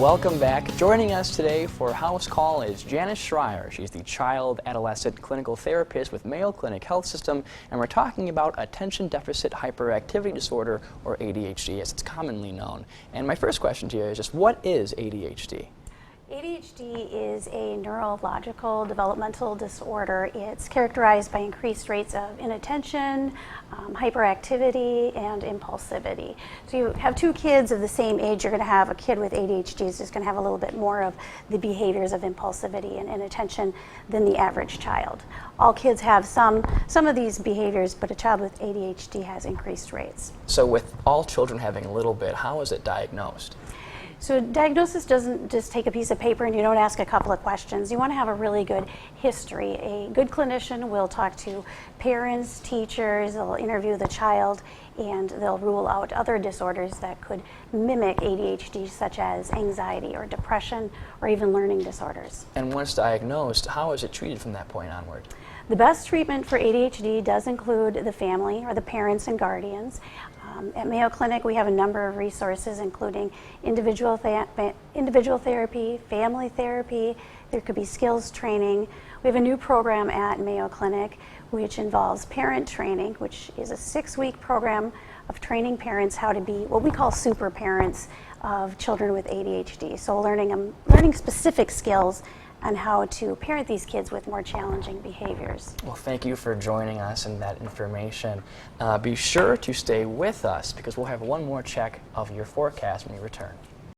Welcome back. Joining us today for House Call is Janice Schreier. She's the Child Adolescent Clinical Therapist with Mayo Clinic Health System, and we're talking about Attention Deficit Hyperactivity Disorder, or ADHD as it's commonly known. And my first question to you is just, what is ADHD? ADHD is a neurological developmental disorder. It's characterized by increased rates of inattention, hyperactivity, and impulsivity. So you have two kids of the same age, you're going to have a kid with ADHD is just going to have a little bit more of the behaviors of impulsivity and inattention than the average child. All kids have some of these behaviors, but a child with ADHD has increased rates. So with all children having a little bit, how is it diagnosed? So diagnosis doesn't just take a piece of paper and you don't ask a couple of questions. You want to have a really good history. A good clinician will talk to parents, teachers, they'll interview the child, and they'll rule out other disorders that could mimic ADHD, such as anxiety or depression or even learning disorders. And once diagnosed, how is it treated from that point onward? The best treatment for ADHD does include the family or the parents and guardians. At Mayo Clinic, we have a number of resources, including individual therapy, family therapy. There could be skills training. We have a new program at Mayo Clinic which involves parent training, which is a 6-week program of training parents how to be what we call super parents of children with ADHD. So learning specific skills on how to parent these kids with more challenging behaviors. Well, thank you for joining us and that information. Be sure to stay with us because we'll have one more check of your forecast when we return.